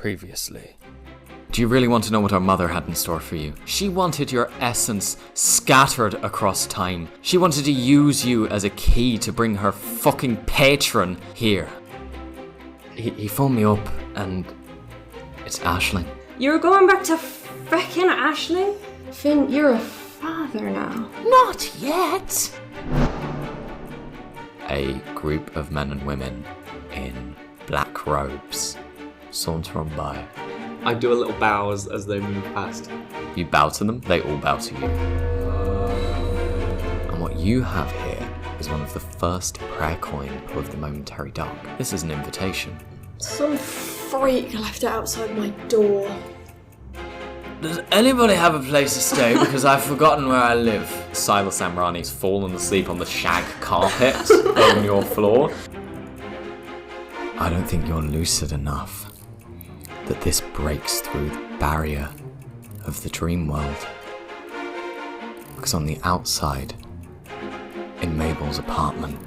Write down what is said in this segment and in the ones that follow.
Previously. Do you really want to know what our mother had in store for you? She wanted your essence scattered across time. She wanted to use you as a key to bring her fucking patron here. He phoned me up and it's Aisling. You're going back to frickin' Aisling? Finn, you're a father now. Not yet! A group of men and women in black robes saunter on by. I do a little bow as they move past. You bow to them, they all bow to you. And what you have here is one of the first prayer coin of the momentary dark. This is an invitation. Some freak left it outside my door. Does anybody have a place to stay? Because I've forgotten where I live. Silas Amrani's fallen asleep on the shag carpet on your floor. I don't think you're lucid enough that this breaks through the barrier of the dream world. Because on the outside, in Mabel's apartment,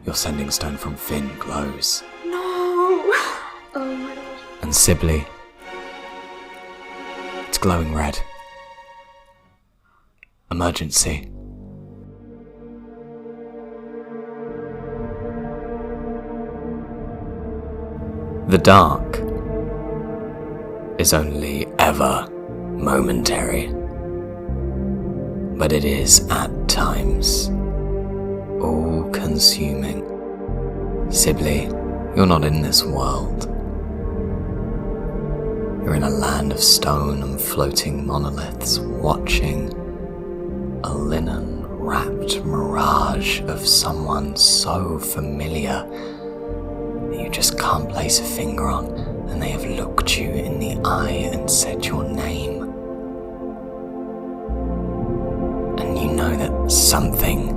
your sending stone from Finn glows. No! Oh my god. And Sibly, it's glowing red. Emergency. The dark is only ever momentary, but it is at times all-consuming. Sibly, you're not in this world. You're in a land of stone and floating monoliths, watching a linen-wrapped mirage of someone so familiar that you just can't place a finger on, and they have looked you in the eye and said your name. And you know that something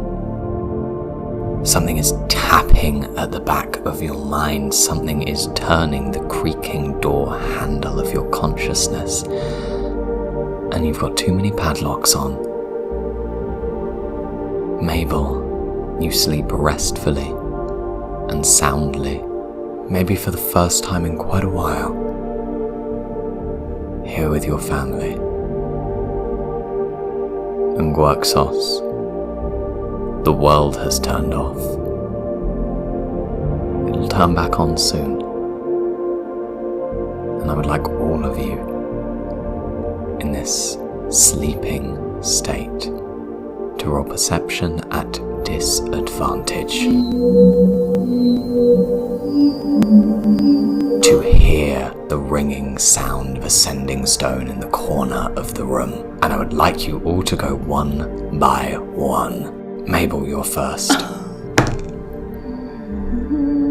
is tapping at the back of your mind, something is turning the creaking door handle of your consciousness, and you've got too many padlocks on. Mabel, you sleep restfully and soundly. Maybe for the first time in quite a while, here with your family. And Gwerxos, the world has turned off. It'll turn back on soon. And I would like all of you in this sleeping state to roll perception at disadvantage. To hear the ringing sound of a sending stone in the corner of the room. And I would like you all to go one by one. Mabel, you're first.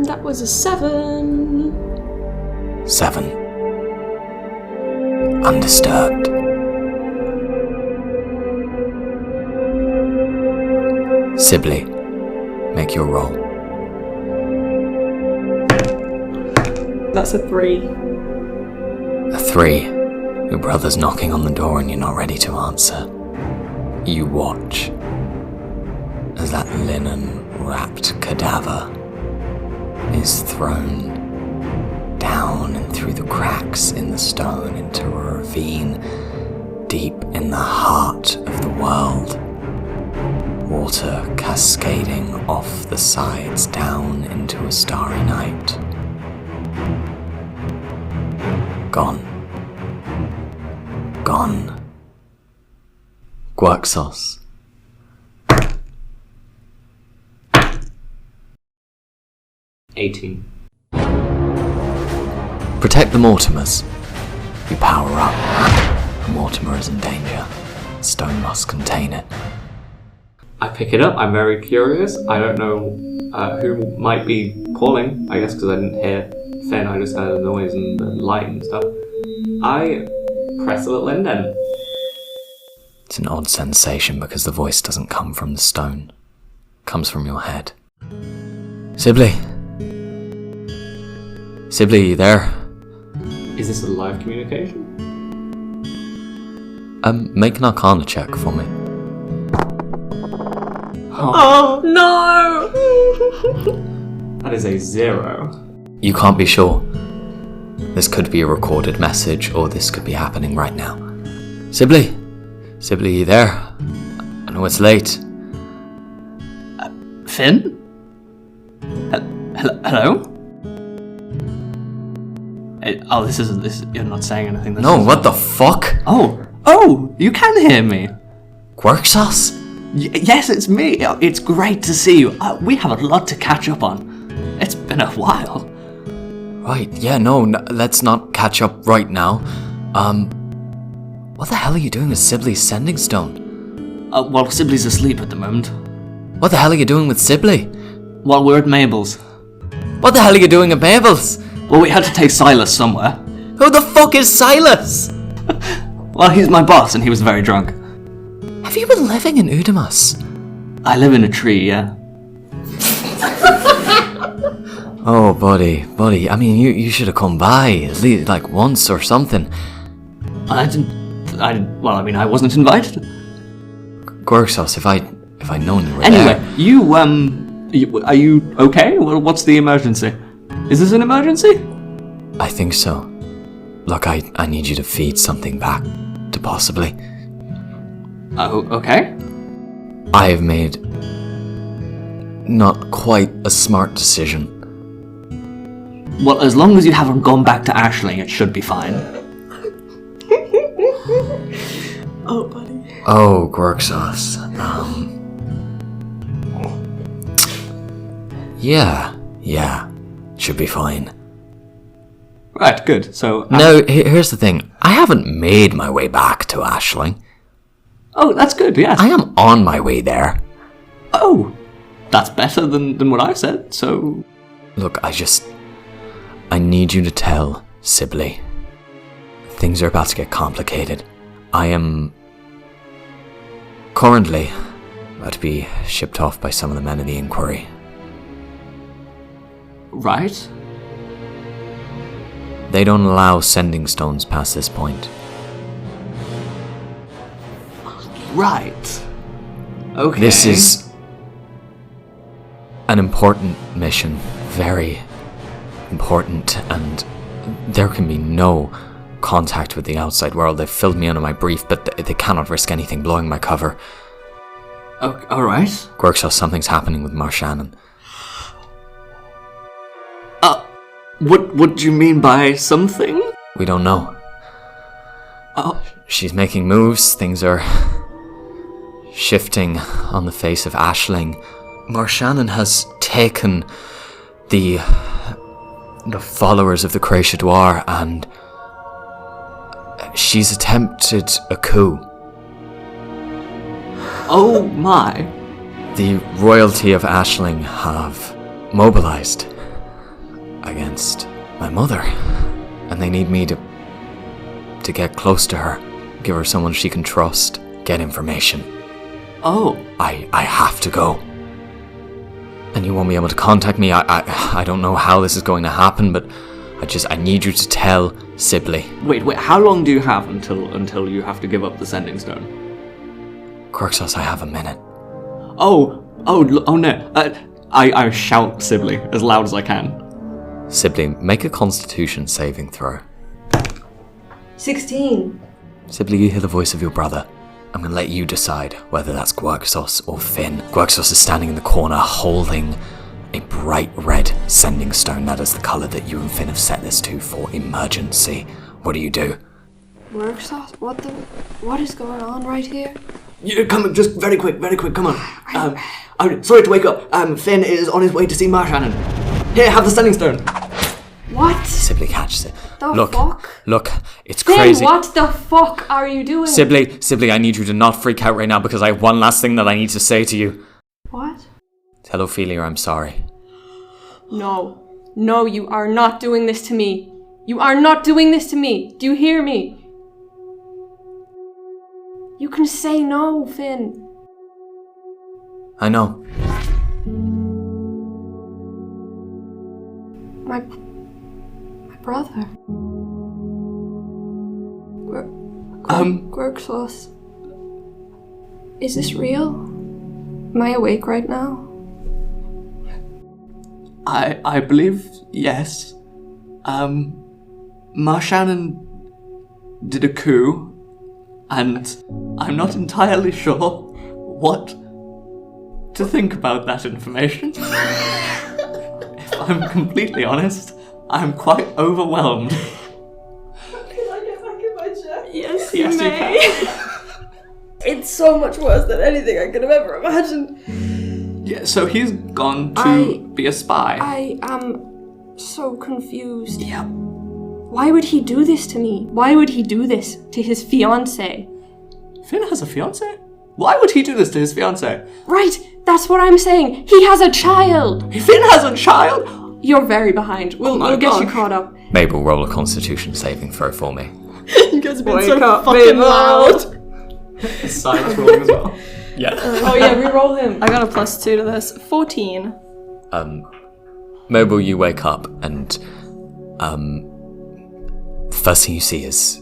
That was a 7. 7. Undisturbed. Sibly, make your roll. That's a 3. A 3. Your brother's knocking on the door and you're not ready to answer. You watch as that linen-wrapped cadaver is thrown down and through the cracks in the stone into a ravine deep in the heart of the world. Water cascading off the sides down into a starry night. Gone. Gone. Gwerxos. $18. Protect the Mortimers. You power up. The Mortimer is in danger. Stone must contain it. I pick it up. I'm very curious. I don't know who might be calling, I guess, because I didn't hear Finn. I just heard the noise and the light and stuff. I press a little indent. It's an odd sensation because the voice doesn't come from the stone. It comes from your head. Sibly? Sibly, you there? Is this a live communication? Make an Arcana check for me. Oh no! That is a 0. You can't be sure. This could be a recorded message, or this could be happening right now. Sibly? Sibly, you there? I know it's late. Finn? Hello? Oh, this is. You're not saying anything. No, what the fuck? Oh, you can hear me. Gwerxos? Yes, it's me. It's great to see you. We have a lot to catch up on. It's been a while. Right, yeah, no, let's not catch up right now. What the hell are you doing with Sibly's sending stone? Well, Sibly's asleep at the moment. What the hell are you doing with Sibly? Well, we're at Mabel's. What the hell are you doing at Mabel's? Well, we had to take Silas somewhere. Who the fuck is Silas? Well, he's my boss, and he was very drunk. Have you been living in Udamus? I live in a tree, yeah. Oh, buddy, I mean, you should have come by, at least, like, once or something. I wasn't invited. Gwerxos, if I'd known you were Anyway, there... are you okay? What's the emergency? Is this an emergency? I think so. Look, I need you to feed something back to possibly. Oh, okay. I have made not quite a smart decision. Well, as long as you haven't gone back to Ashling, it should be fine. Oh, buddy. Oh, Gwerxos. Yeah, should be fine. Right, good. So No, here's the thing. I haven't made my way back to Ashling. Oh, that's good, yeah. I am on my way there. Oh, that's better than what I said, so... Look, I need you to tell Sibly. Things are about to get complicated. I am currently about to be shipped off by some of the men of the Inquiry. Right? They don't allow sending stones past this point. Right. Okay. This is an important mission, very important, and there can be no contact with the outside world. They've filled me in on my brief, but they cannot risk anything blowing my cover. Okay, alright. Gwerxos, something's happening with Marshannon. What do you mean by something? We don't know. Oh. She's making moves, things are shifting on the face of Ashling. Marshannon has taken the followers of the Crashadoir, and she's attempted a coup. Oh my. The royalty of Ashling have mobilized against my mother, and they need me to get close to her, give her someone she can trust, get information. Oh. I have to go. And you won't be able to contact me. I don't know how this is going to happen, but I need you to tell Sibly. Wait, how long do you have until you have to give up the sending stone? Gwerxos, I have a minute. Oh no. I shout Sibly as loud as I can. Sibly, make a constitution saving throw. 16. Sibly, you hear the voice of your brother. I'm going to let you decide whether that's Gwerxos or Finn. Gwerxos is standing in the corner holding a bright red sending stone. That is the colour that you and Finn have set this to for emergency. What do you do? Gwerxos? What is going on right here? You come, just very quick, come on. I'm sorry to wake up. Finn is on his way to see Marshannon. Here, have the sending stone. What? Sibly catches it. The fuck? Look, it's Finn, crazy. what the fuck are you doing? Sibly, I need you to not freak out right now because I have one last thing that I need to say to you. What? Tell Ophelia I'm sorry. No, you are not doing this to me. You are not doing this to me. Do you hear me? You can say no, Finn. I know. My brother. Gwerxos. Is this real? Am I awake right now? I believe yes. Marshannon did a coup, and I'm not entirely sure what to think about that information. If I'm completely honest, I'm quite overwhelmed. Can I get back in my chair? Yes, Yes, you can. It's so much worse than anything I could have ever imagined. Yeah, so he's gone to be a spy. I am so confused. Yeah. Why would he do this to me? Why would he do this to his fiancée? Finn has a fiancé? Why would he do this to his fiancé? Right, that's what I'm saying. He has a child. Finn has a child? You're very behind. We'll get you gosh. caught up. Mabel, roll a constitution saving throw for me. You guys have been Wake so up, fucking Mabel. loud. Science rolling as well. Yeah. Oh yeah, re-roll him. I got a +2 to this. 14. Mabel, you wake up and first thing you see is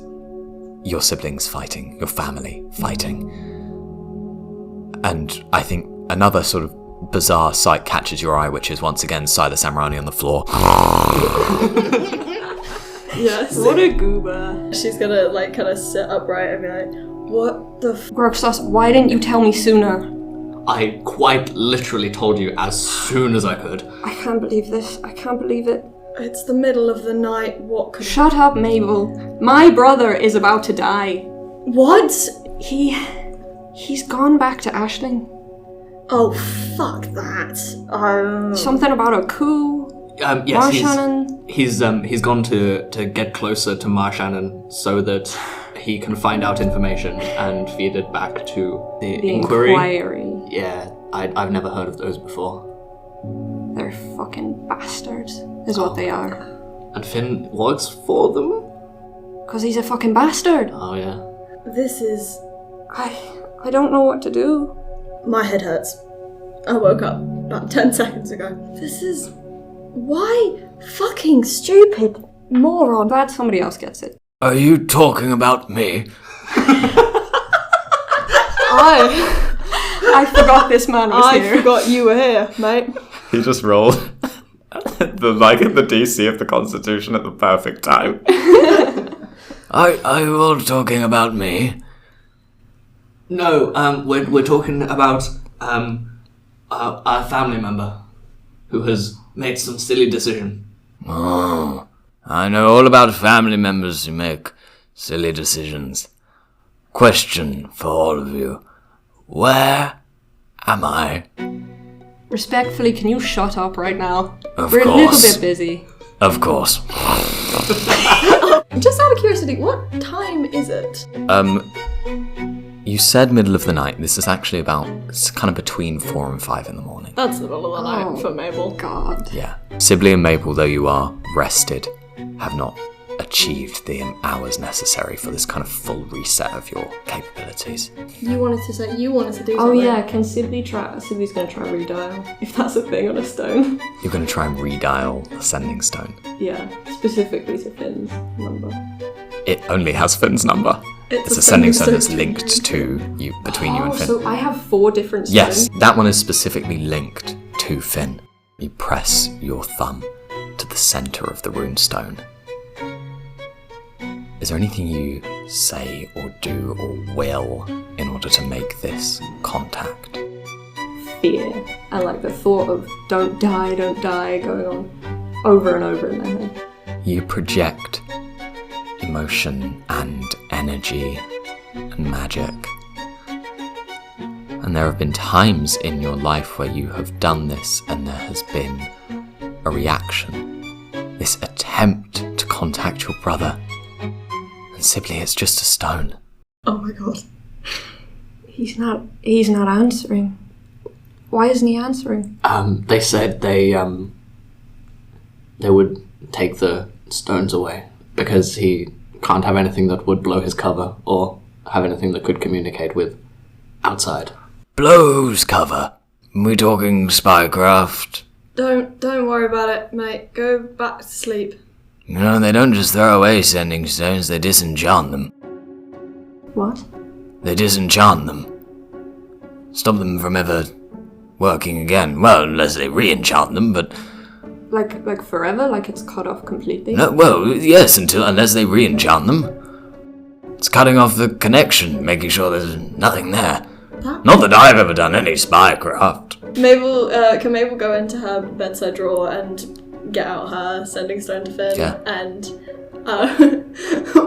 your siblings fighting, your family fighting. And I think another sort of bizarre sight catches your eye, which is once again Silas Amrani on the floor. Yes. What a goober. She's gonna like kind of sit upright and be like, what the Gwerxos, why didn't you tell me sooner? I quite literally told you as soon as I could. I can't believe this. I can't believe it. It's the middle of the night. What could... Shut up, Mabel. My brother is about to die. What? He's gone back to Aisling. Oh, fuck that. Something about a coup. Yes, Marshannon. he's gone to get closer to Marshannon so that he can find out information and feed it back to the inquiry. Yeah, I've never heard of those before. They're fucking bastards, is what they are. And Finn works for them? Because he's a fucking bastard. Oh yeah. This is... I don't know what to do. My head hurts. I woke up about 10 seconds ago. This is... Why? Fucking stupid moron. Glad somebody else gets it. Are you talking about me? I forgot this man was here. I forgot you were here, mate. He just rolled the DC of the Constitution at the perfect time. Are you all talking about me? No, we're talking about our family member who has made some silly decision. Oh, I know all about family members who make silly decisions. Question for all of you. Where am I? Respectfully, can you shut up right now? Of We're course. a little bit busy. Of course. Just out of curiosity, what time is it? You said middle of the night. This is actually it's kind of between 4 and 5 in the morning. That's the middle of the night for Mabel. God. Yeah. Sibly and Mabel, though you are rested, have not achieved the hours necessary for this kind of full reset of your capabilities. You wanted to do Oh something. yeah, can Sibly try? Sibly's gonna try redial, if that's a thing on a stone. You're going to try and redial the sending stone. Yeah, specifically to Finn's number. It only has Finn's number. It's a sending stone that's linked to you, between you and Finn. So I have 4 different stones? Yes, that one is specifically linked to Finn. You press your thumb to the centre of the rune stone. Is there anything you say or do or will in order to make this contact? Fear. And like the thought of don't die going on over and over in my head. You project emotion and energy and magic. And there have been times in your life where you have done this and there has been a reaction. This attempt to contact your brother. And Sibly, it's just a stone. Oh my god. He's not answering. Why isn't he answering? They said they would take the stones away because he can't have anything that would blow his cover or have anything that could communicate with outside. Blow whose cover? We talking spycraft? Don't worry about it, mate. Go back to sleep. You know, they don't just throw away sending stones, they disenchant them. What? They disenchant them. Stop them from ever working again. Well, unless they re-enchant them, but Like forever? Like it's cut off completely? No, well, yes, unless they re-enchant them. It's cutting off the connection, making sure there's nothing there. Not that I've ever done any spycraft. Mabel, can Mabel go into her bedside drawer and get out her sending stone to Finn? Yeah. And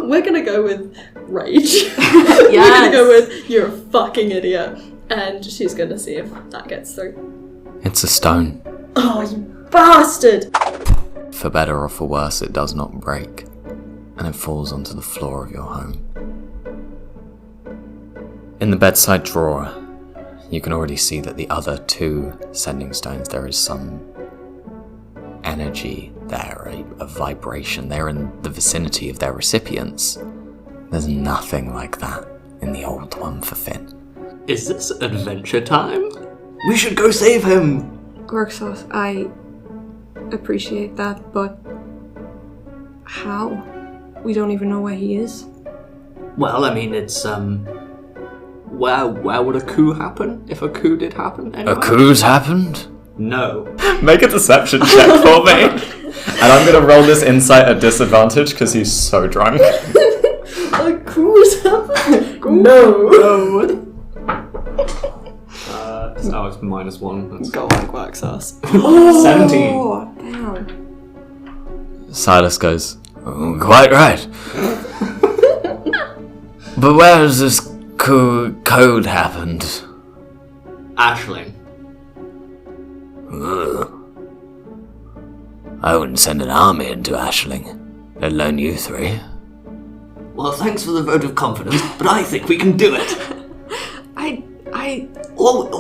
we're gonna go with rage. We're gonna go with you're a fucking idiot. And she's gonna see if that gets through. It's a stone. Oh, you bastard! For better or for worse, it does not break, and it falls onto the floor of your home. In the bedside drawer, you can already see that the other 2 sending stones, there is some energy there, a vibration. They're in the vicinity of their recipients. There's nothing like that in the old one for Finn. Is this adventure time? We should go save him! Gwerxos, I appreciate that, but how? We don't even know where he is. Well, I mean, it's, where would a coup happen? If a coup did happen anyway? A coup's happened? No. Make a deception check for me. And I'm gonna roll this insight at disadvantage because he's so drunk. A cruise happened? No! It's -1. That's Go on, Gwerxos. 17. Oh, damn. Silas goes, "Oh, quite right. But where has this code happened?" Ashling. Ugh. I wouldn't send an army into Ashling, let alone you 3. Well, thanks for the vote of confidence, but I think we can do it.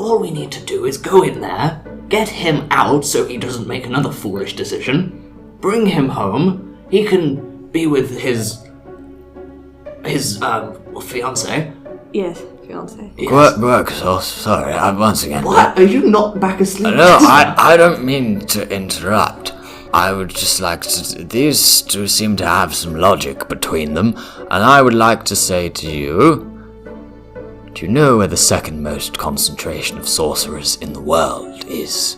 All we need to do is go in there, get him out so he doesn't make another foolish decision, bring him home, he can be with his fiancé. Yes, fiance. Gwerxos, sorry, once again. What? Are you not back asleep? No, I don't mean to interrupt. I would just like to... These 2 seem to have some logic between them, and I would like to say to you... Do you know where the second most concentration of sorcerers in the world is?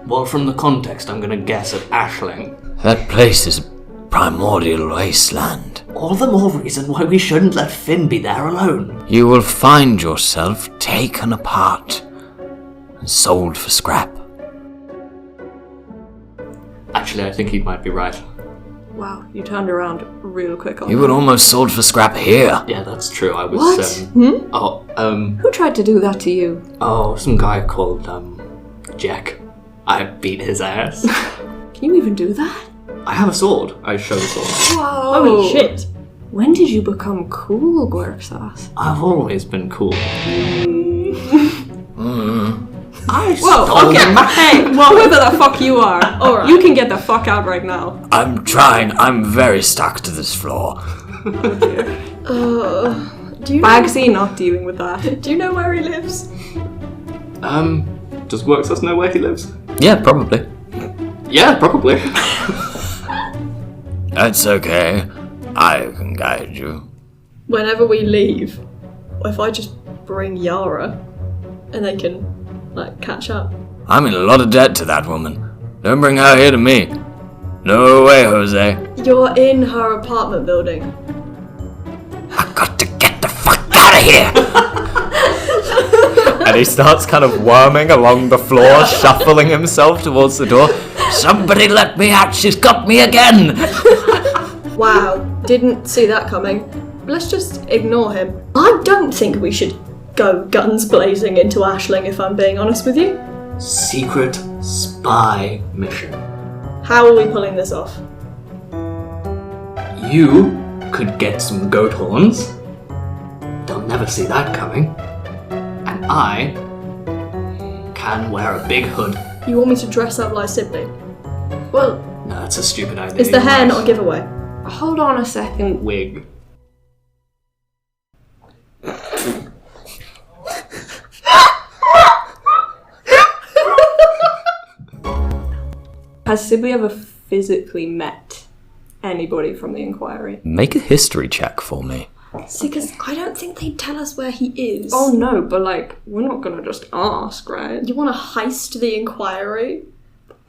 Well, from the context, I'm gonna guess at Ashling. That place is a primordial wasteland. All the more reason why we shouldn't let Finn be there alone. You will find yourself taken apart and sold for scrap. Actually, I think he might be right. Wow, you turned around real quick on You that. were almost sold for scrap here. Yeah, that's true. I was, What? Who tried to do that to you? some guy called, Jack. I beat his ass. Can you even do that? I have a sword. I show the sword. Whoa! Holy shit! When did you become cool, Gwerxos? I've always been cool. I Whoa, stole okay. Hey, well, whoever the fuck you are, Alright. you can get the fuck out right now. I'm trying. I'm very stuck to this floor. Do you know, Bagsy not dealing with that. do you know where he lives? Does Gwerxos know where he lives? Yeah, probably. Yeah, probably. That's okay. I can guide you. Whenever we leave, if I just bring Yara, and they can, catch up. I'm in a lot of debt to that woman. Don't bring her here to me. No way, Jose. You're in her apartment building. I've got to get the fuck out of here. And he starts kind of worming along the floor, shuffling himself towards the door. Somebody let me out. She's got me again. Wow, didn't see that coming. Let's just ignore him. I don't think we should go guns blazing into Ashling, if I'm being honest with you. Secret spy mission. How are we pulling this off? You could get some goat horns. They'll never see that coming. And I can wear a big hood. You want me to dress up like Sibly? Well, No, that's a stupid idea. is the You're hair right. not a giveaway? Hold on a second. Wig. Has Sibly ever physically met anybody from the Inquiry? Make a history check for me. See, because I don't think they'd tell us where he is. Oh no, but we're not gonna just ask, right? You want to heist the Inquiry?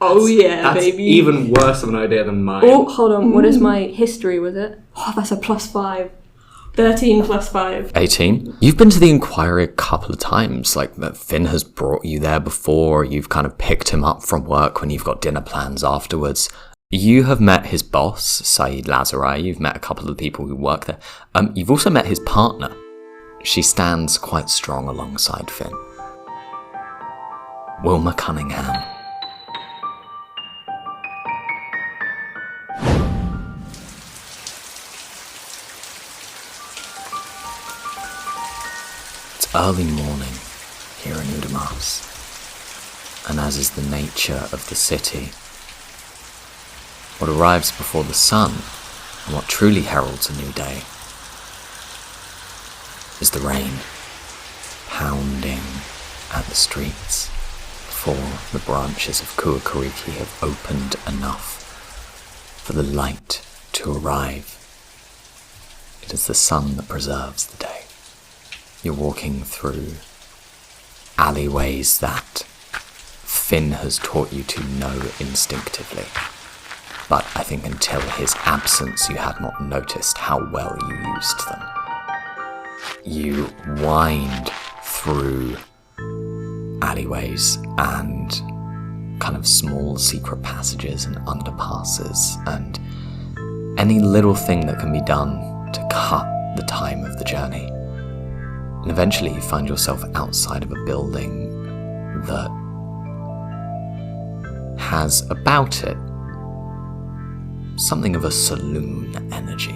Oh yeah, That's baby. even worse of an idea than mine. Oh, hold on. What is my history with it? Oh, that's a +5. 13 plus 5. 18. You've been to the Inquiry a couple of times. Like, Finn has brought you there before. You've kind of picked him up from work when you've got dinner plans afterwards. You have met his boss, Saeed Lazarai. You've met a couple of people who work there. You've also met his partner. She stands quite strong alongside Finn. Wilma Cunningham. It's early morning here in Udamas, and as is the nature of the city, what arrives before the sun, and what truly heralds a new day, is the rain pounding at the streets before the branches of Kuakariki have opened enough for the light to arrive. It is the sun that preserves the day. You're walking through alleyways that Finn has taught you to know instinctively. But I think until his absence you had not noticed how well you used them. You wind through alleyways and kind of small secret passages and underpasses and any little thing that can be done to cut the time of the journey. And eventually you find yourself outside of a building that has about it something of a saloon energy.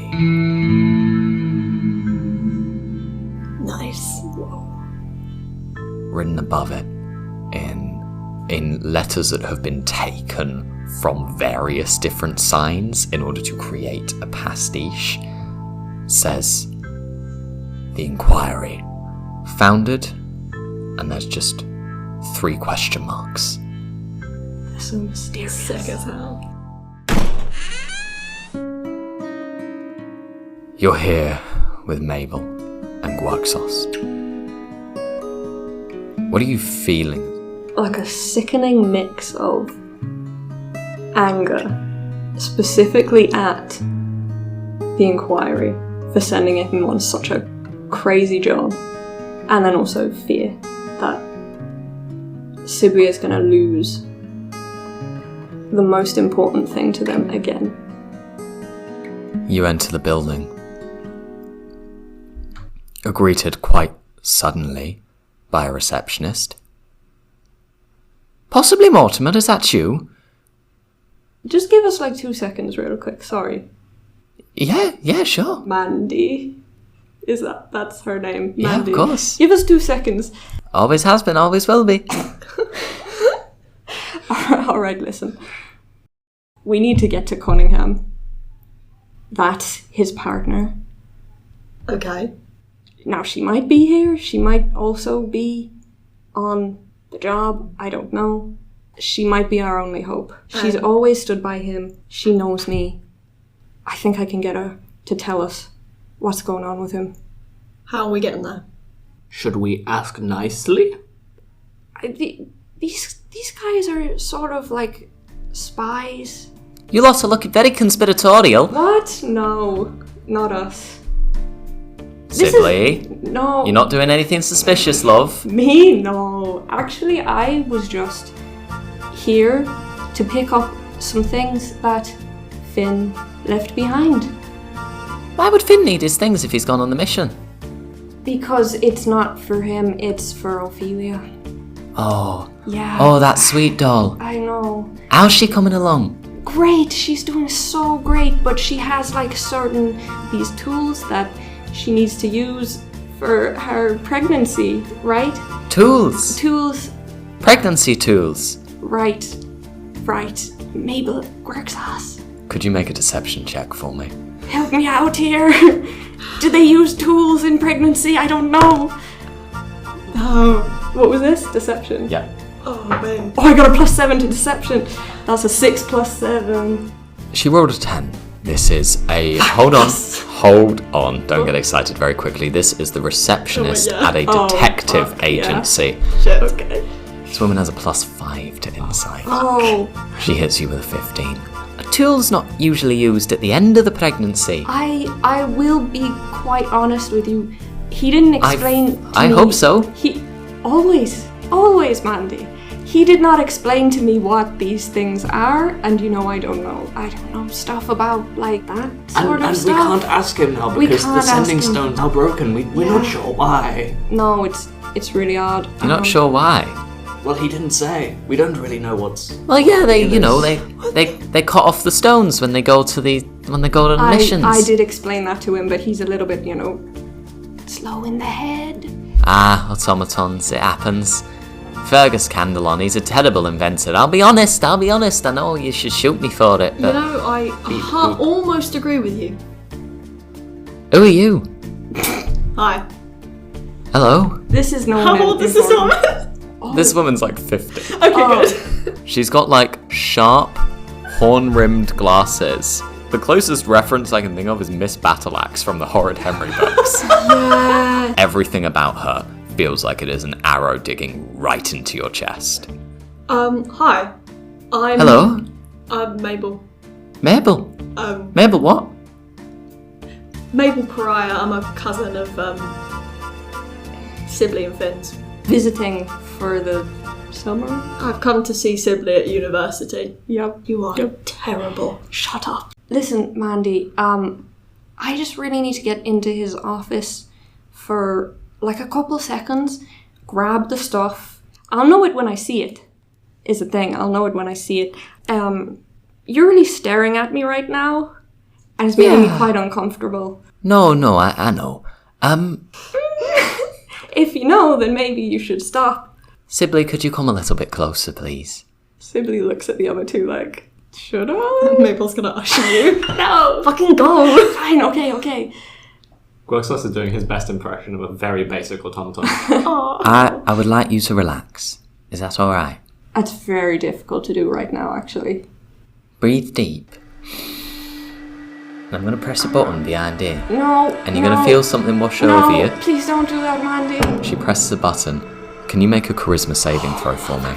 Nice. Written above it in letters that have been taken from various different signs in order to create a pastiche, says the Inquiry. Founded, and there's just 3 question marks. They're so mysterious. Sick as hell. You're here with Mabel and Gwerxos. What are you feeling? Like a sickening mix of anger, specifically at the Inquiry for sending him on such a crazy job, and then also fear that Sibly is going to lose the most important thing to them again. You enter the building. You're greeted quite suddenly by a receptionist. Possibly Mortimer, is that you? Just give us like 2 seconds real quick, sorry. Yeah, sure. Mandy. That's her name? Yeah, Mandy. of course. Give us 2 seconds. Always has been, always will be. Alright, listen. We need to get to Cunningham. That's his partner. Okay. Now, she might be here. She might also be on the job. I don't know. She might be our only hope. She's always stood by him. She knows me. I think I can get her to tell us what's going on with him. How are we getting there? Should we ask nicely? These guys are sort of like spies. You lot are looking very conspiratorial. What? No, not us. Sibly, No. you're not doing anything suspicious, love. Me? No. Actually, I was just here to pick up some things that Finn left behind. Why would Finn need his things if he's gone on the mission? Because it's not for him, it's for Ophelia. Oh, Yeah. that sweet doll. I know. How's she coming along? Great, she's doing so great, but she has like these tools that she needs to use for her pregnancy, right? Tools. Tools, Pregnancy tools. right. Mabel and Gwerxos. Could you make a deception check for me? Help me out here. Do they use tools in pregnancy? I don't know. Oh, what was this? Deception? Yeah. Oh, man. Oh, I got a +7 to deception. That's a 6 + 7. She rolled a 10. This is a... Hold on. Don't get excited very quickly. This is the receptionist Oh my God. at a detective agency. Shit. Okay. This woman has a +5 to insight. Oh, She hits you with a 15. A tool's not usually used at the end of the pregnancy. I will be quite honest with you. He didn't explain to I me. hope so. He always, Mandy. He did not explain to me what these things are, and I don't know stuff about like that sort of And stuff. we can't ask him now We because the can't ask sending him. stones are broken. We're not sure why. No, it's really odd. You're not sure why? Well, he didn't say. We don't really know what's. Well, yeah, they in this. they cut off the stones when they go to the missions. I did explain that to him, but he's a little bit, slow in the head. Ah, automatons, it happens. Fergus Candelon, he's a terrible inventor. I'll be honest. I know you should shoot me for it, but I almost agree with you. who are you? Hi. Hello. This is no. How old is this woman? This woman's like 50. Okay, good. She's got like sharp, horn-rimmed glasses. The closest reference I can think of is Miss Battleaxe from the Horrid Henry books. Yeah. Everything about her feels like it is an arrow digging right into your chest. Hi. I'm... Hello? Mabel. Mabel? Um, Mabel what? Mabel Pariah. I'm a cousin of, Sibly and Finn's. Visiting for the summer. I've come to see Sibly at university. Yep. You are terrible. Shut up. Listen, Mandy, I just really need to get into his office for like a couple seconds, grab the stuff. I'll know it when I see it, is the thing. I'll know it when I see it. You're really staring at me right now, and it's making me quite uncomfortable. No, I know. If you know, then maybe you should stop. Sibly, could you come a little bit closer, please? Sibly looks at the other two like, should I? Mabel's gonna usher you. No! Fucking go! Fine, okay. Gwerxos is doing his best impression of a very basic automaton. I would like you to relax. Is that alright? That's very difficult to do right now, actually. Breathe deep. I'm going to press a button behind here. No. And you're going to feel something wash over you. Please don't do that, Mandy. She presses a button. Can you make a charisma saving throw for me?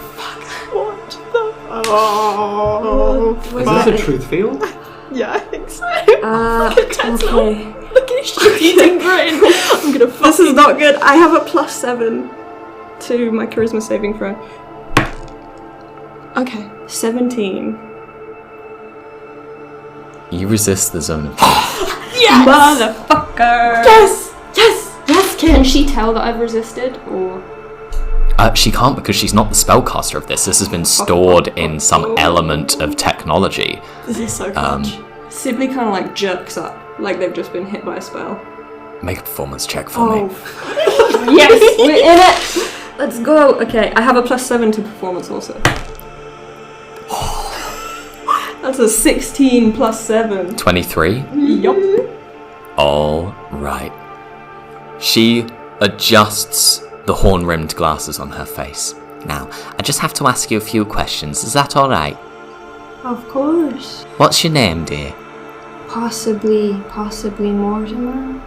What the... Oh. Is this a truth field? Yeah, I think so. Okay. Look at his shit-eating brain. I'm gonna This is not good. I have a +7 to my charisma saving throw. Okay, 17. You resist the zone of truth. Yes! Motherfucker! Yes, Kim. Can she tell that I've resisted, or...? She can't because she's not the spellcaster of this. This has been stored in some element of technology. This is so clutch. Sibly kind of like jerks up, like they've just been hit by a spell. Make a performance check for me. Yes, we're in it! Let's go. Okay, I have a +7 to performance also. That's a 16 +7. 23? Yup. All right. She adjusts the horn-rimmed glasses on her face. Now, I just have to ask you a few questions. Is that all right? Of course. What's your name, dear? Possibly Mortimer.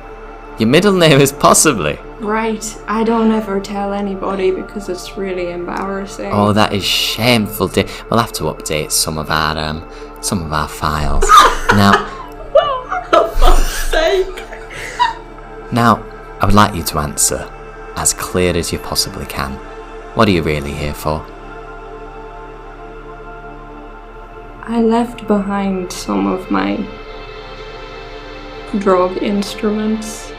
Your middle name is Possibly. Right. I don't ever tell anybody because it's really embarrassing. Oh, that is shameful, dear. We'll have to update some of our files. Now, For fuck's sake. now, I would like you to answer as clear as you possibly can. What are you really here for? I left behind some of my drug instruments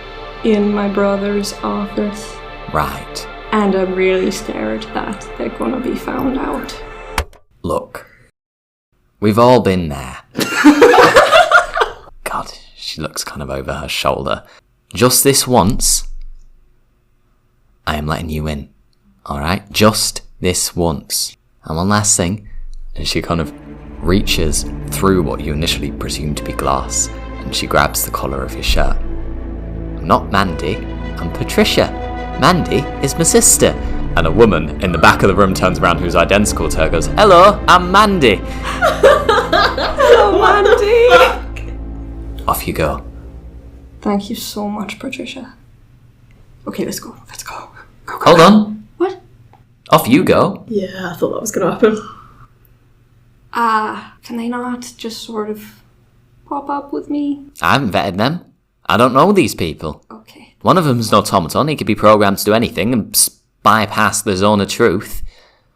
in my brother's office, Right. and I'm really scared that they're gonna be found out. Look, we've all been there. God, she looks kind of over her shoulder. Just this once, I am letting you in. Alright? Just this once. And one last thing, and she kind of reaches through what you initially presumed to be glass, and she grabs the collar of your shirt. I'm not Mandy, I'm Patricia. Mandy is my sister. And a woman in the back of the room turns around who's identical to her, goes, "Hello, I'm Mandy." Hello, Mandy! Off you go. Thank you so much, Patricia. Okay, let's go. Go. Hold on. What? Off you go. Yeah, I thought that was going to happen. Can they not just sort of pop up with me? I haven't vetted them. I don't know these people. Okay. One of them's an automaton. He could be programmed to do anything and bypass the zone of truth.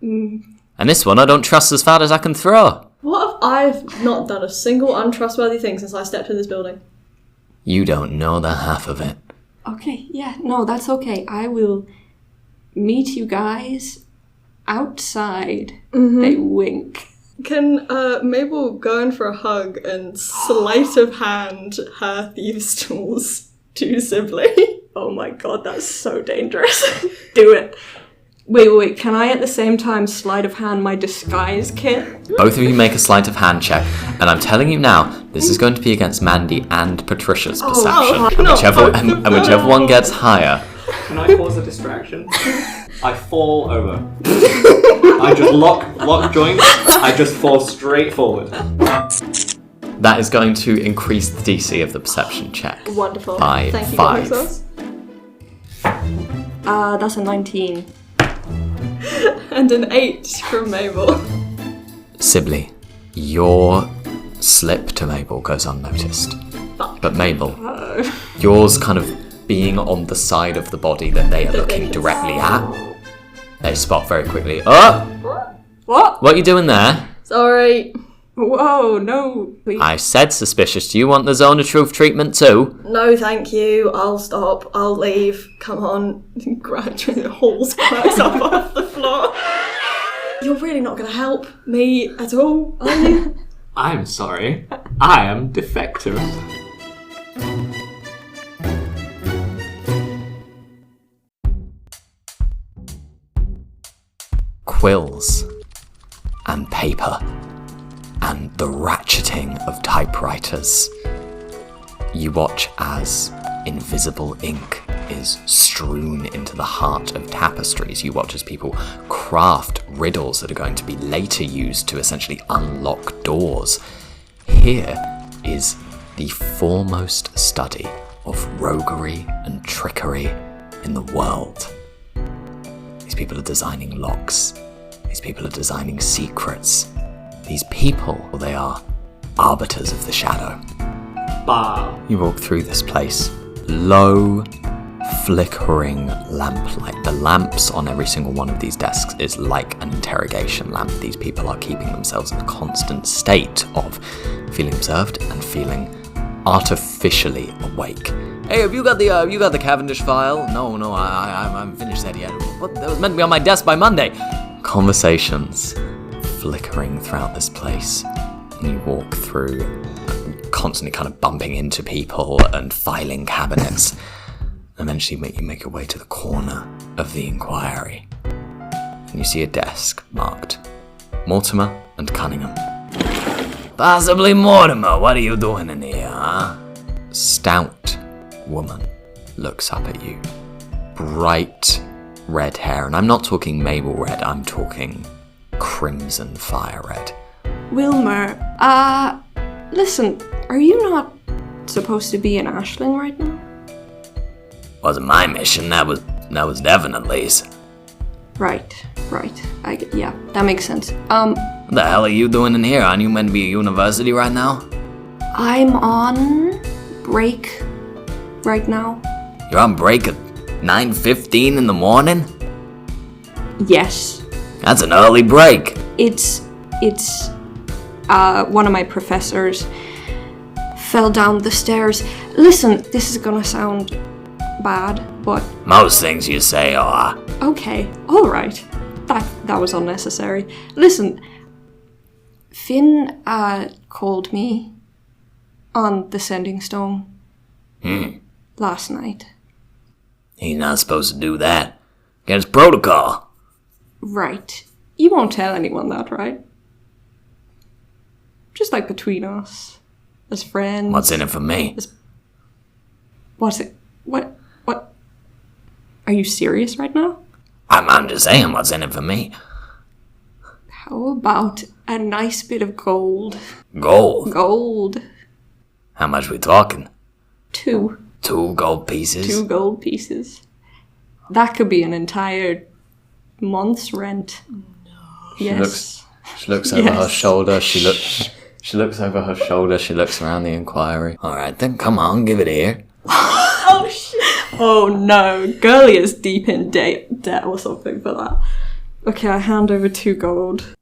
And this one I don't trust as far as I can throw. What if I've not done a single untrustworthy thing since I stepped in this building? You don't know the half of it. Okay, yeah, no, that's okay. I will meet you guys outside. They wink. Can Mabel go in for a hug and sleight of hand her thieves' tools to Sibly? Oh my god, that's so dangerous. Do it. Wait, can I at the same time sleight of hand my disguise kit? Both of you make a sleight of hand check, and I'm telling you now, this is going to be against Mandy and Patricia's perception. And whichever one gets higher. Can I cause a distraction? I fall over. I just lock joints. I just fall straight forward. That is going to increase the DC of the perception check. Wonderful. By Thank you, 5. Gwerxos. That's a 19. And an 8 from Mabel. Sibly, your slip to Mabel goes unnoticed. But Mabel, yours kind of being on the side of the body that they are looking directly at, they spot very quickly. Oh! What? What are you doing there? Sorry. Whoa, no. Please. I said suspicious. Do you want the zone of truth treatment too? No, thank you. I'll stop. I'll leave. Come on. Gradually, the halls cracks up off the floor. You're really not going to help me at all, are you? I'm sorry. I am defective. Quills and paper and the ratcheting of typewriters. You watch as invisible ink is strewn into the heart of tapestries. You watch as people craft riddles that are going to be later used to essentially unlock doors. Here is the foremost study of roguery and trickery in the world. These people are designing locks. These people are designing secrets. These people, they are arbiters of the shadow. Bah. You walk through this place. Low, flickering lamplight. The lamps on every single one of these desks is like an interrogation lamp. These people are keeping themselves in a constant state of feeling observed and feeling artificially awake. Hey, have you got the Cavendish file? No, I haven't finished that yet. What? That was meant to be on my desk by Monday. Conversations flickering throughout this place. And you walk through, constantly kind of bumping into people and filing cabinets. Eventually you make your way to the corner of the inquiry. And you see a desk marked Mortimer and Cunningham. Possibly Mortimer, what are you doing in here, huh? Stout woman looks up at you. Bright red hair, and I'm not talking Mabel red, I'm talking crimson fire red. Wilmer, listen, are you not supposed to be in Ashling right now? Wasn't my mission, that was Devon at least. Right. Yeah, that makes sense. What the hell are you doing in here? Aren't you meant to be at university right now? I'm on break right now. You're on break at 9:15 in the morning? Yes. That's an early break. It's one of my professors fell down the stairs. Listen, this is gonna sound bad, but Most things you say are. okay, alright. That was unnecessary. Listen, Finn called me on the sending stone last night. He's not supposed to do that. Against protocol. Right. You won't tell anyone that, right? Just like between us. As friends. What's in it for me? What's it? What? Are you serious right now? I'm just saying what's in it for me. How about a nice bit of gold? Gold? Gold. How much we talking? 2. 2 gold pieces? 2 gold pieces. That could be an entire month's rent. Yes. She looks over her shoulder. She looks over her shoulder. She looks around the inquiry. All right, then come on, give it here. Oh shit! Oh no, Girlie is deep in debt or something for that. Okay, I hand over 2 gold.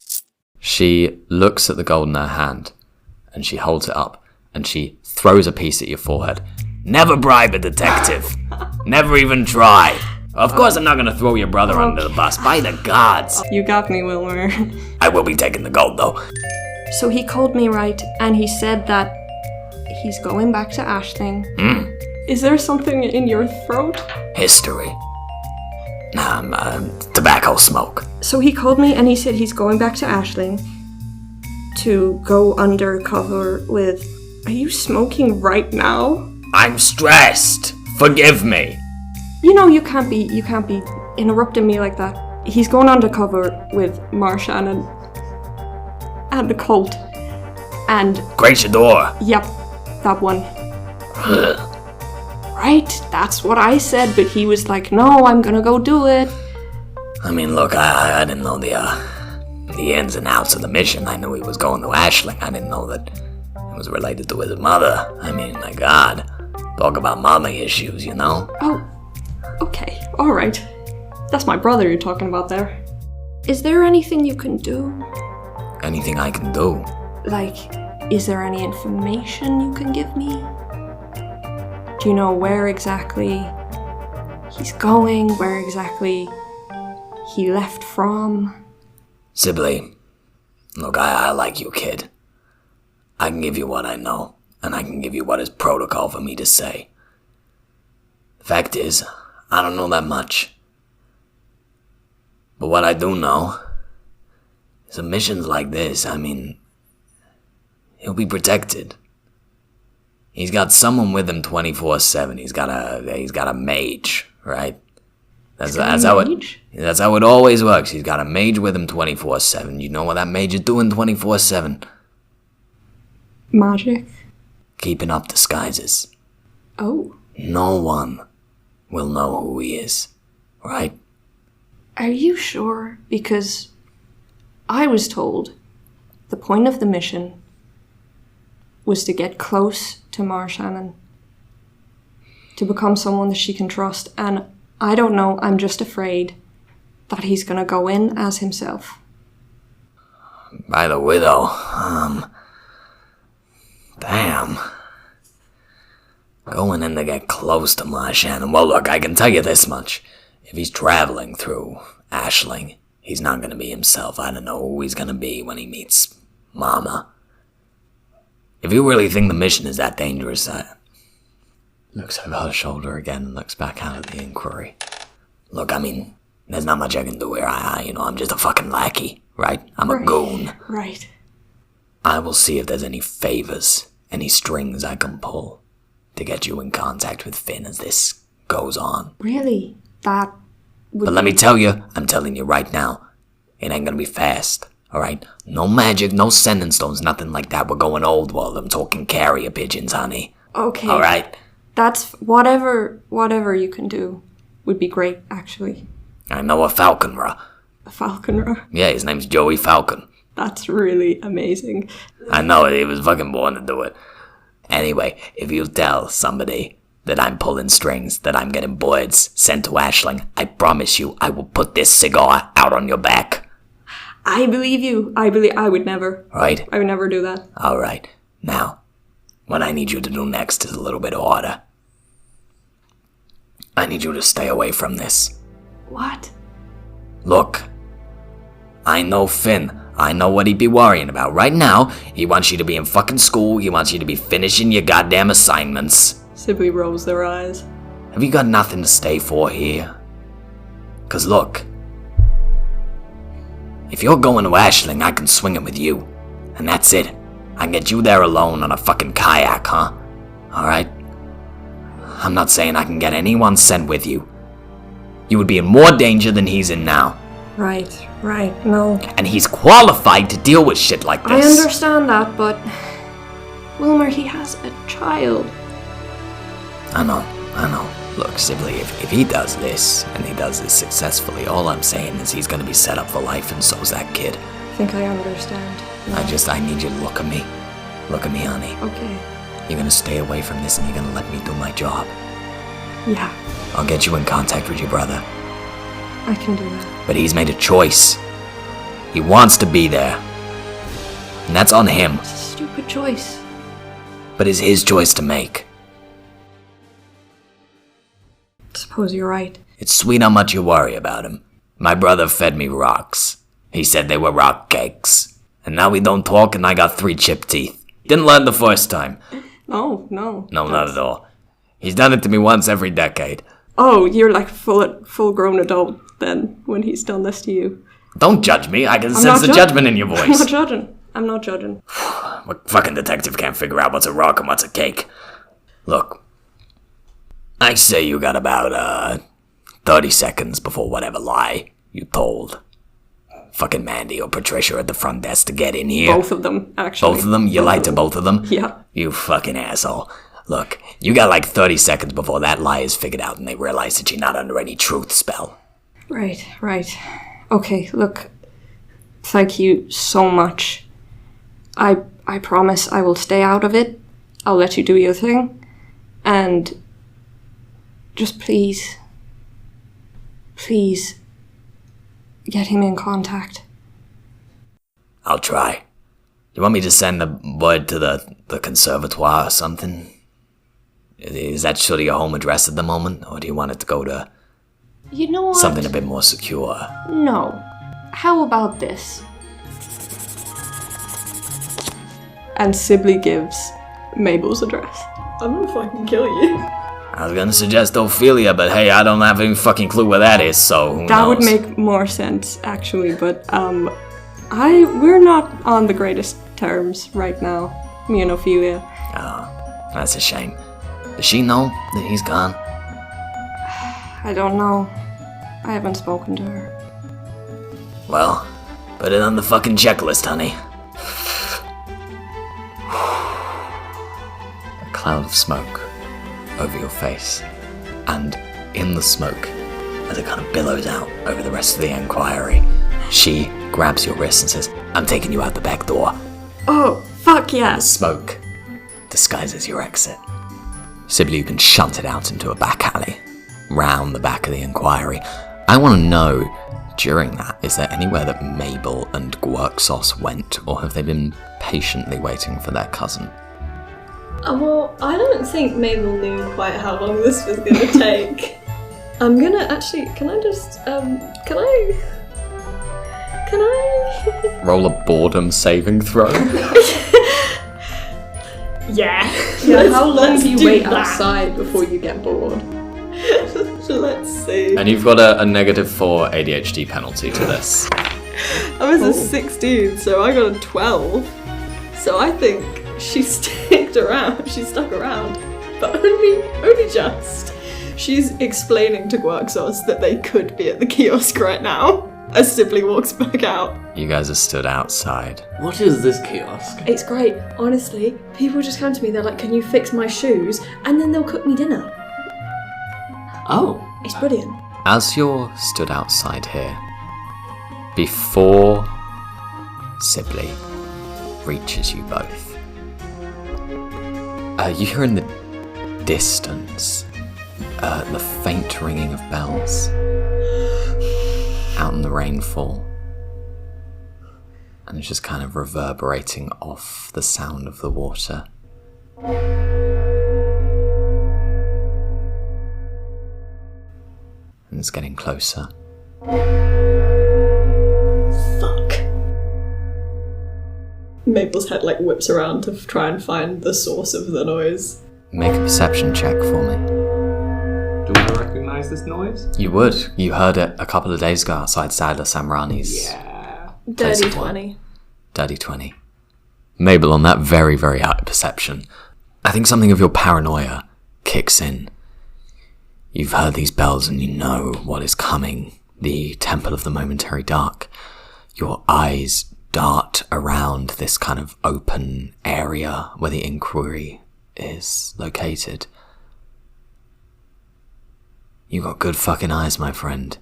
She looks at the gold in her hand, and she holds it up, and she throws a piece at your forehead. Never bribe a detective. Never even try. Of course I'm not going to throw your brother under the bus. By the gods. You got me, Wilmer. I will be taking the gold, though. So he called me, right, and he said that he's going back to Aisling. Is there something in your throat? History. Tobacco smoke. So he called me and he said he's going back to Aisling to go undercover with... Are you smoking right now? I'm stressed. Forgive me. You know, you can't be interrupting me like that. He's going undercover with Marshan and the cult. And... Gwerxos. Yep, that one. Right, that's what I said, but he was like, no, I'm gonna go do it. I mean, look, I didn't know the ins and outs of the mission. I knew he was going to Aisling. I didn't know that it was related to his mother. I mean, my God. Talk about mommy issues, you know? Oh, okay, alright. That's my brother you're talking about there. Is there anything you can do? Anything I can do? Like, is there any information you can give me? Do you know where exactly he's going, where exactly he left from? Sibly, look, I like you, kid. I can give you what I know, and I can give you what is protocol for me to say. The fact is, I don't know that much. But what I do know is missions like this, I mean, he'll be protected. He's got someone with him 24/7. He's got a mage, right? That's how it always works. He's got a mage with him 24/7. You know what that mage is doing 24/7? Magic. Keeping up disguises. Oh. No one will know who he is, right? Are you sure? Because I was told the point of the mission was to get close to Marshannon, to become someone that she can trust, and I don't know, I'm just afraid that he's gonna go in as himself. By the way, though, damn. Going in to get close to Marshannon. Well, look, I can tell you this much. If he's traveling through Aisling, he's not gonna be himself. I don't know who he's gonna be when he meets Mama. If you really think the mission is that dangerous, Looks over her shoulder again and looks back out at the inquiry. Look, I mean, there's not much I can do here. I'm just a fucking lackey, right? I'm a goon. Right. I will see if there's any favors, any strings I can pull to get you in contact with Finn as this goes on. Really? That would But let me tell you, I'm telling you right now, it ain't gonna be fast, alright? No magic, no sending stones, nothing like that. We're going old world. I'm talking carrier pigeons, honey. Okay. Alright? That's whatever you can do would be great, actually. I know a falconrer. A falconrer? Yeah, his name's Joey Falcon. That's really amazing. I know, he was fucking born to do it. Anyway, if you tell somebody that I'm pulling strings, that I'm getting birds sent to Aisling, I promise you I will put this cigar out on your back. I believe you. I would never. Right? I would never do that. Alright. Now, what I need you to do next is a little bit harder. I need you to stay away from this. What? Look, I know Finn. I know what he'd be worrying about. Right now, he wants you to be in fucking school. He wants you to be finishing your goddamn assignments. Sibly rolls their eyes. Have you got nothing to stay for here? 'Cause look, if you're going to Aisling, I can swing it with you. And that's it. I can get you there alone on a fucking kayak, huh? Alright? I'm not saying I can get anyone sent with you. You would be in more danger than he's in now. Right, no. And he's qualified to deal with shit like this. I understand that, but... Wilmer, he has a child. I know. Look, Sibly, if he does this, and he does this successfully, all I'm saying is he's gonna be set up for life, and so's that kid. I think I understand. I need you to look at me. Look at me, honey. Okay. You're gonna stay away from this, and you're gonna let me do my job. Yeah, I'll get you in contact with your brother. I can do that. But he's made a choice. He wants to be there. And that's on him. It's a stupid choice. But it's his choice to make. Suppose you're right. It's sweet how much you worry about him. My brother fed me rocks. He said they were rock cakes. And now we don't talk and I got 3 chipped teeth. Didn't learn the first time. No. No, not at all. He's done it to me once every decade. Oh, you're like full-grown adult then, when he's done this to you. Don't judge me. I can sense the judgment in your voice. I'm not judging. What fucking detective can't figure out what's a rock and what's a cake? Look, I say you got about, 30 seconds before whatever lie you told fucking Mandy or Patricia at the front desk to get in here. Both of them, actually. Both of them? You lied to both of them? Yeah. You fucking asshole. Look, you got like 30 seconds before that lie is figured out and they realize that you're not under any truth spell. Right. Okay, look. Thank you so much. I promise I will stay out of it. I'll let you do your thing. And just please, get him in contact. I'll try. You want me to send the word to the conservatoire or something? Is that sort of your home address at the moment? Or do you want it to go to You know what? something a bit more secure? No. How about this? And Sibly gives Mabel's address. I'm gonna fucking kill you. I was gonna suggest Ophelia, but hey, I don't have any fucking clue where that is, so who That knows? would make more sense, actually, but, we're not on the greatest terms right now, me and Ophelia. Oh, that's a shame. Does she know that he's gone? I don't know. I haven't spoken to her. Well, put it on the fucking checklist, honey. A cloud of smoke over your face, and in the smoke, as it kind of billows out over the rest of the inquiry, she grabs your wrist and says, "I'm taking you out the back door." Oh, fuck yes! Smoke disguises your exit. Sibly, you've been shunted out into a back alley, round the back of the inquiry. I want to know, during that, is there anywhere that Mabel and Gwerxos went, or have they been patiently waiting for their cousin? Well, I don't think Mabel knew quite how long this was gonna take. I'm gonna actually, can I just, can I? Roll a boredom saving throw. Yeah. How long Let's do you do wait that. outside before you get bored? Let's see. And you've got a -4 ADHD penalty to this. I was a 16, so I got a 12. So I think she stuck around, but only just. She's explaining to Gwerxos that they could be at the kiosk right now, as Sibly walks back out. You guys are stood outside. What is this kiosk? It's great, honestly. People just come to me, they're like, "Can you fix my shoes?" And then they'll cook me dinner. Oh. It's brilliant. As you're stood outside here, before Sibly reaches you both, you hear in the distance the faint ringing of bells out in the rainfall, and it's just kind of reverberating off the sound of the water. And it's getting closer. Fuck. Mabel's head whips around to try and find the source of the noise. Make a perception check for me. Do we recognize this noise? You would. You heard it a couple of days ago outside Sadler Samrani's. Yeah. Place Dirty of work. 20. Dirty 20. Mabel, on that very, very high perception, I think something of your paranoia kicks in. You've heard these bells and you know what is coming. The Temple of the Momentary Dark. Your eyes dart around this kind of open area where the inquiry is located. You got good fucking eyes, my friend.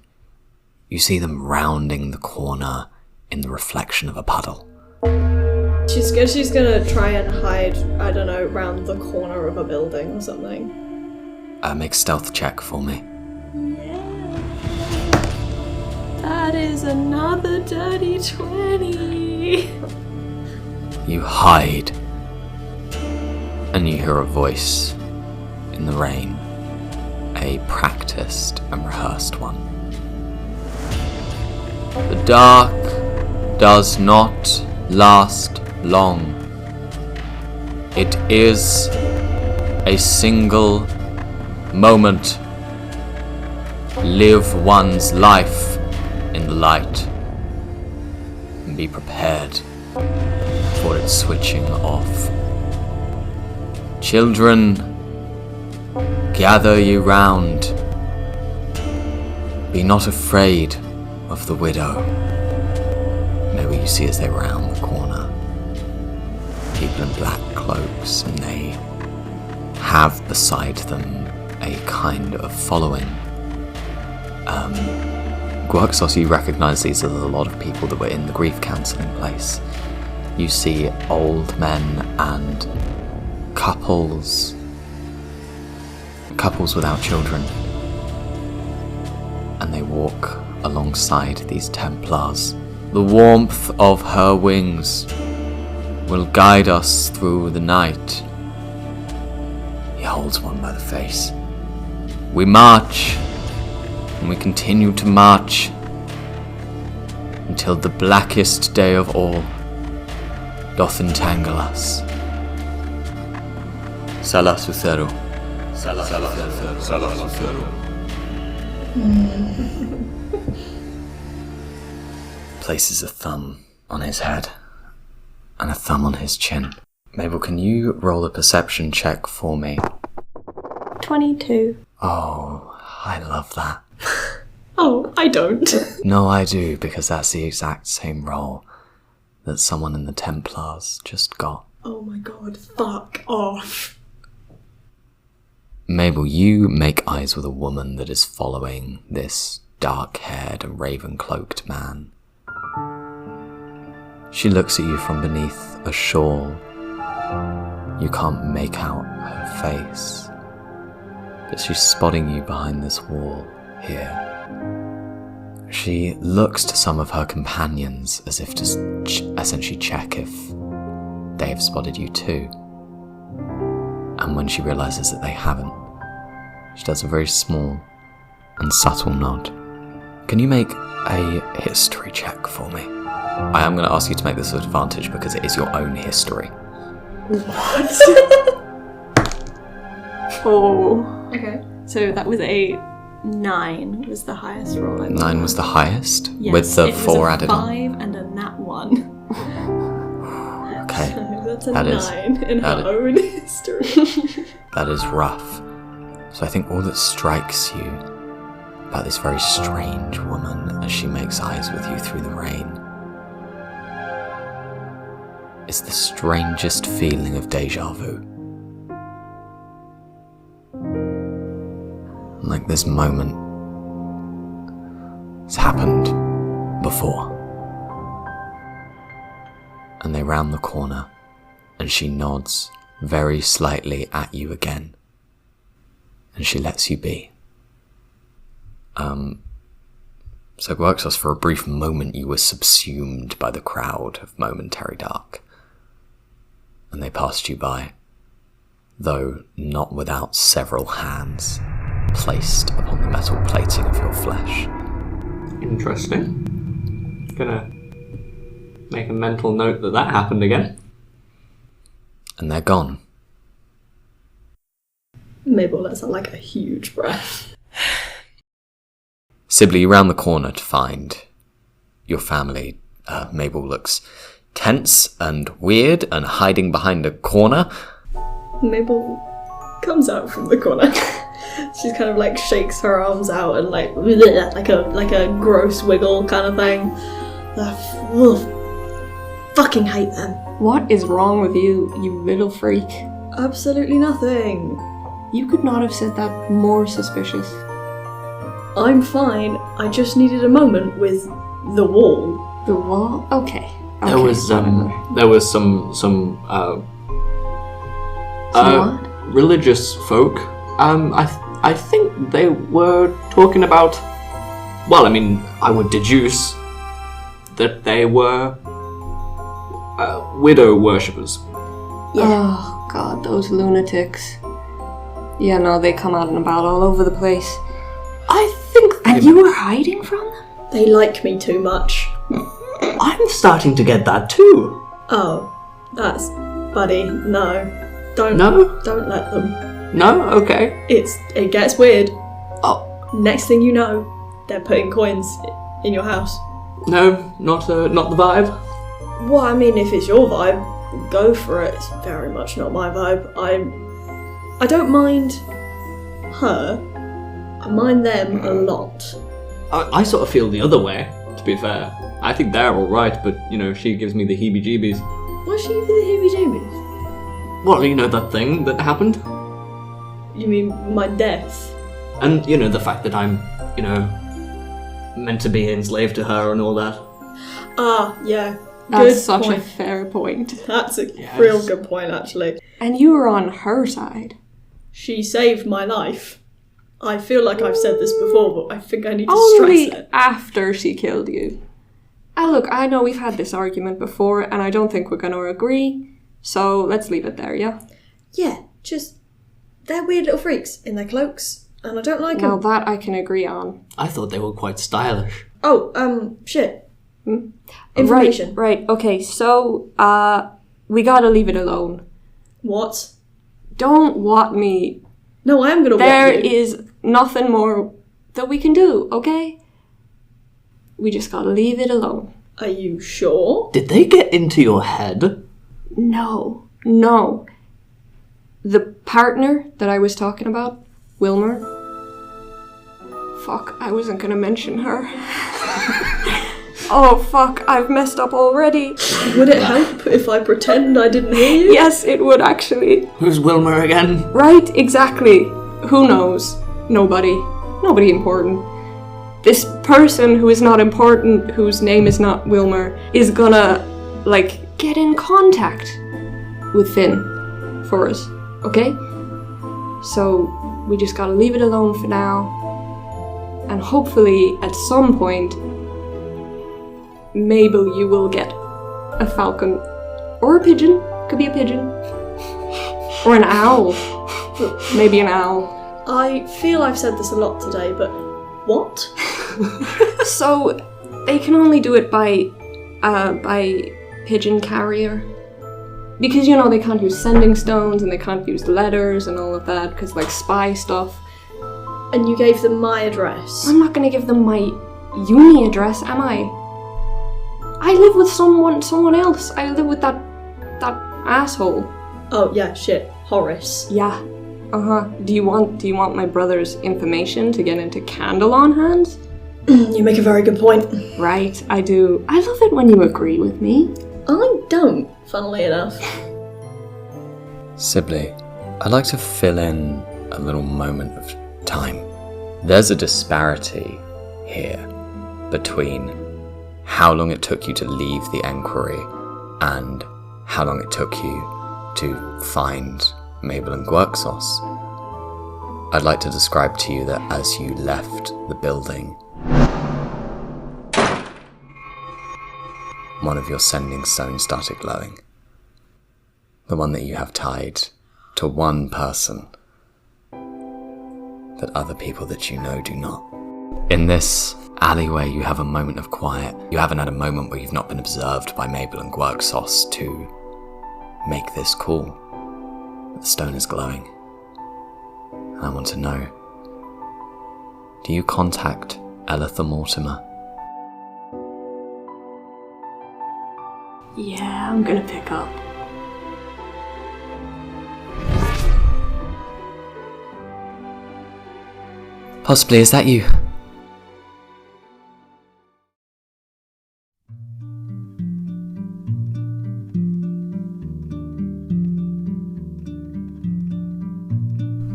You see them rounding the corner in the reflection of a puddle. She's gonna try and hide, I don't know, round the corner of a building or something. Make a stealth check for me. Yeah. That is another dirty 20. You hide, and you hear a voice in the rain, a practiced and rehearsed one. The dark does not last long. It is a single moment. Live one's life in the light and be prepared for its switching off. Children, gather ye round. Be not afraid of the widow. Maybe you see as they round the corner, people in black cloaks, and they have beside them a kind of following. Gwerxos, you recognise these as a lot of people that were in the grief counselling place. You see old men and couples without children, and they walk alongside these Templars. The warmth of her wings will guide us through the night. He holds one by the face. We march, and we continue to march until the blackest day of all doth entangle us. Sala Sucero. Places a thumb on his head and a thumb on his chin. Mabel, can you roll a perception check for me? 22. Oh, I love that. Oh, I don't. No, I do, because that's the exact same roll that someone in the Templars just got. Oh my god, fuck off. Mabel, you make eyes with a woman that is following this dark-haired and raven-cloaked man. She looks at you from beneath a shawl. You can't make out her face, but she's spotting you behind this wall here. She looks to some of her companions as if to essentially check if they have spotted you too. And when she realises that they haven't, she does a very small and subtle nod. Can you make a history check for me? I am going to ask you to make this with advantage because it is your own history. What? Oh. Okay. So that was a 9 was the highest roll I got. 9 was the highest? Yes, with the it 4 was a added on? 5 and a nat 1. Okay. So that's a That 9 is- in that her own history. That is rough. So I think all that strikes you about this very strange woman as she makes eyes with you through the rain is the strangest feeling of deja vu. Like this moment has happened before. And they round the corner, and she nods very slightly at you again. And she lets you be. So Gwerxos, for a brief moment you were subsumed by the crowd of momentary dark. And they passed you by, though not without several hands placed upon the metal plating of your flesh. Interesting. Gonna make a mental note that that happened again. And they're gone. Mabel lets out like a huge breath. Sibly, you round the corner to find your family. Mabel looks tense and weird and hiding behind a corner. Mabel comes out from the corner. She's kind of like shakes her arms out and like a gross wiggle kind of thing. Fucking hate them. What is wrong with you, you little freak? Absolutely nothing. You could not have said that more suspicious. I'm fine. I just needed a moment with the wall. The wall? Okay. There was some what? religious folk. I think they were talking about. Well, I mean, I would deduce that they were widow worshippers. Oh, God, those lunatics. Yeah, no, they come out and about all over the place. I think. And you were hiding from them? They like me too much. I'm starting to get that too. Oh, that's... Buddy, no. Don't let them. No? Okay. It gets weird. Oh. Next thing you know, they're putting coins in your house. No, not the vibe. Well, I mean, if it's your vibe, go for it. It's very much not my vibe. I don't mind her. I mind them a lot. I sort of feel the other way, to be fair. I think they're alright, but, she gives me the heebie-jeebies. Why should you be the heebie-jeebies? Well, that thing that happened? You mean my death? And, the fact that I'm, meant to be enslaved to her and all that. Ah, yeah. That's such a fair point. That's a real good point, actually. And you were on her side. She saved my life. I feel like I've said this before, but I think I need to Only stress it. after she killed you. Look, I know we've had this argument before, and I don't think we're going to agree, so let's leave it there, yeah? Yeah, just... They're weird little freaks in their cloaks, and I don't like Now them. that I can agree on. I thought they were quite stylish. Oh, shit. Information. Right, okay, so, we gotta leave it alone. What? Don't what me. No, I am gonna There what you. is nothing more that we can do, okay? We just gotta leave it alone. Are you sure? Did they get into your head? No. The partner that I was talking about, Wilmer. Fuck, I wasn't gonna mention her. Oh fuck, I've messed up already. Would it help if I pretend I didn't hear you? Yes, it would actually. Who's Wilmer again? Right, exactly. Who knows? Nobody. Nobody important. This person who is not important, whose name is not Wilmer, is gonna, get in contact with Finn for us, okay? So, we just gotta leave it alone for now. And hopefully, at some point, Mabel, you will get a falcon. Or a pigeon. Could be a pigeon. Or an owl. Maybe an owl. I feel I've said this a lot today, but what? So, they can only do it by pigeon carrier. Because, they can't use sending stones and they can't use letters and all of that, because, spy stuff. And you gave them my address. I'm not gonna give them my uni address, am I? I live with someone else. I live with that asshole. Oh, yeah, shit. Horace. Yeah. Do you want my brother's information to get into Candle on Hands? You make a very good point. Right, I do. I love it when you agree with me. I don't, funnily enough. Sibly, I'd like to fill in a little moment of time. There's a disparity here between how long it took you to leave the Enquiry and how long it took you to find Mabel and Gwerxos. I'd like to describe to you that as you left the building, one of your sending stones started glowing. The one that you have tied to one person that other people that you know do not. In this alleyway, you have a moment of quiet. You haven't had a moment where you've not been observed by Mabel and Gwerxos to make this call. The stone is glowing. And I want to know, do you contact Elitha Mortimer? Yeah, I'm gonna pick up. Possibly, is that you?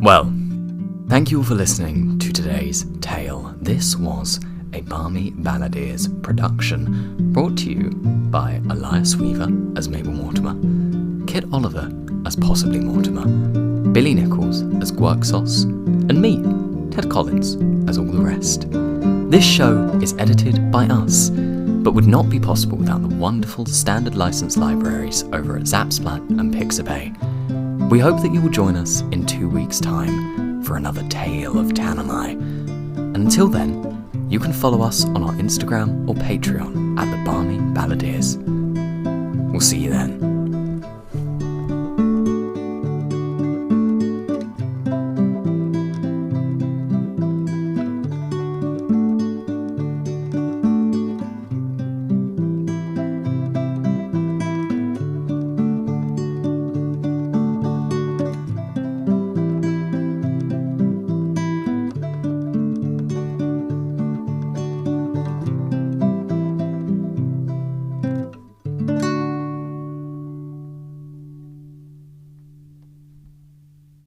Well, thank Thank you all for listening to today's tale. This was a Balmy Balladeers production, brought to you by Elias Weaver as Mabel Mortimer, Kit Oliver as Possibly Mortimer, Billy Nicholls as Gwerxos, and me, Ted Collins, as all the rest. This show is edited by us, but would not be possible without the wonderful standard license libraries over at Zapsplat and Pixabay. We hope that you will join us in 2 weeks' time for another tale of Tanamai. And until then, you can follow us on our Instagram or Patreon at the Balmy Balladeers. We'll see you then.